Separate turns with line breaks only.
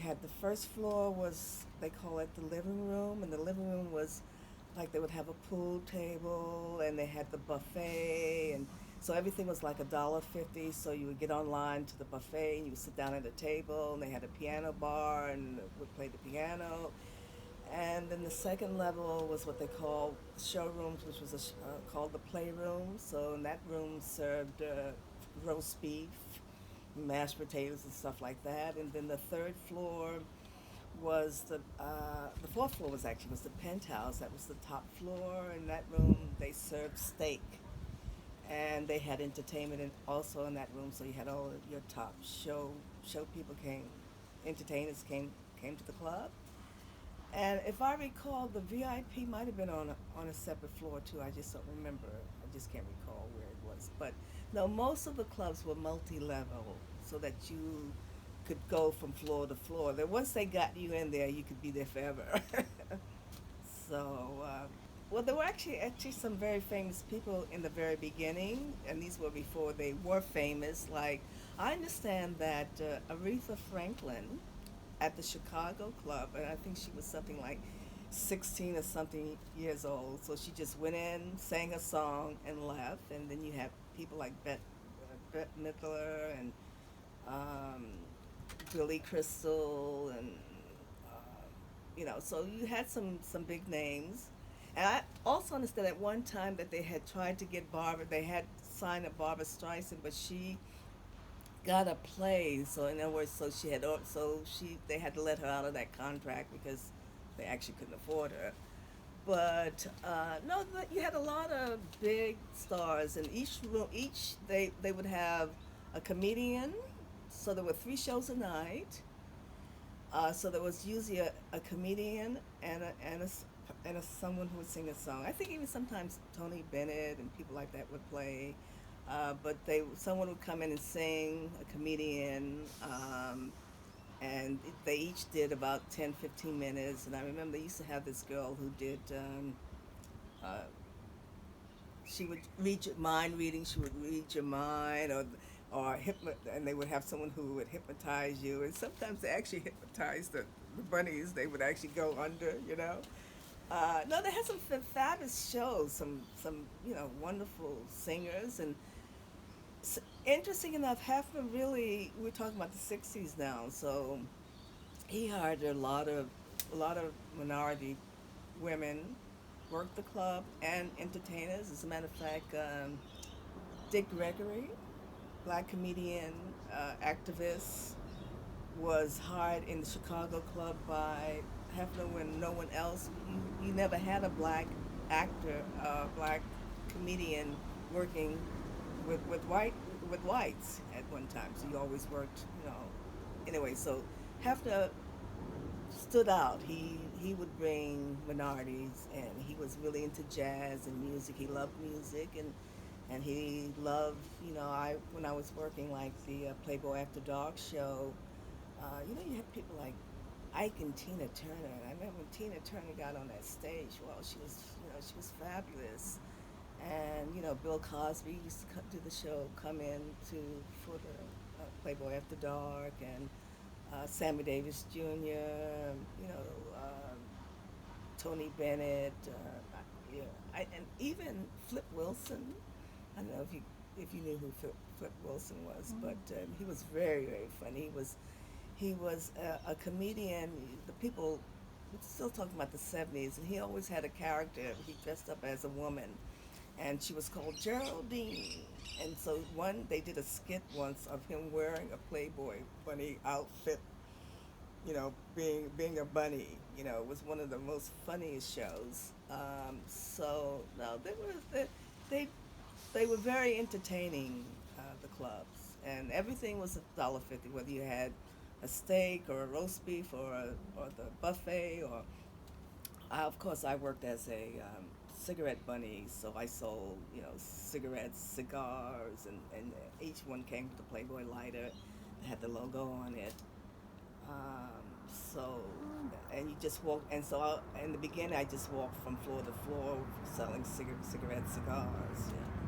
had the first floor was, they call it the living room, and the living room was like they would have a pool table and they had the buffet, and so everything was like $1.50. So you would get online to the buffet and you would sit down at a table, and they had a piano bar and would play the piano. And then the second level was what they call showrooms, which was called the playroom. So in that room served roast beef, mashed potatoes, and stuff like that. And then the third floor was the fourth floor was the penthouse. That was the top floor. In that room, they served steak, and they had entertainment also in that room. So you had all of your top show people came, entertainers came to the club. And if I recall, the VIP might have been on a separate floor too. I just don't remember. I just can't recall where it was. But no, most of the clubs were multi-level, so that you could go from floor to floor. That once they got you in there, you could be there forever. So, well, there were actually some very famous people in the very beginning, and these were before they were famous. Like, I understand that Aretha Franklin at the Chicago club, and I think she was something like 16 or something years old. So she just went in, sang a song, and left. And then you have people like Bette Midler and um, Billy Crystal, and so you had some big names. And I also understand at one time that they had tried to get Barbara. They had signed a Barbara Streisand, but she got a play. So in other words, so she they had to let her out of that contract because they actually couldn't afford her. But no, you had a lot of big stars, and each they would have a comedian. So there were three shows a night. So there was usually a comedian and someone who would sing a song. I think even sometimes Tony Bennett and people like that would play. But someone would come in and sing, a comedian, and they each did about 10, 15 minutes. And I remember they used to have this girl who did, uh, she would read your mind reading, she would read your mind, and they would have someone who would hypnotize you. And sometimes they actually hypnotized the bunnies, they would actually go under. No, they had some fabulous shows, some wonderful singers, and interesting enough, Hefner really. We're talking about the '60s now, so he hired a lot of minority women, worked the club and entertainers. As a matter of fact, Dick Gregory, black comedian, activist, was hired in the Chicago club by Hefner when no one else. You never had a black actor, black comedian working with whites at one time. So you always worked. Anyway, so Hefner stood out. He would bring minorities, and he was really into jazz and music. He loved music, and he loved. I when I was working like the Playboy After Dark show. You had people like Ike and Tina Turner. And I remember when Tina Turner got on that stage. Well, she was fabulous. And Bill Cosby used to do the show, come in to for the Playboy After Dark, and Sammy Davis Jr. Tony Bennett, and even Flip Wilson. I don't know if you knew who Flip Wilson was, but he was very, very funny. He was a comedian. The people we're still talking about the '70s, and he always had a character. He dressed up as a woman, and she was called Geraldine. And so they did a skit once of him wearing a Playboy bunny outfit. Being a bunny. It was one of the most funniest shows. So no, they they were very entertaining. The clubs, and everything was $1.50, whether you had a steak or a roast beef or the buffet, or of course I worked as a cigarette bunny, so I sold cigarettes, cigars, and each one came with a Playboy lighter that had the logo on it. So, and you just walk, and in the beginning I just walked from floor to floor selling cigarettes, cigars. Yeah.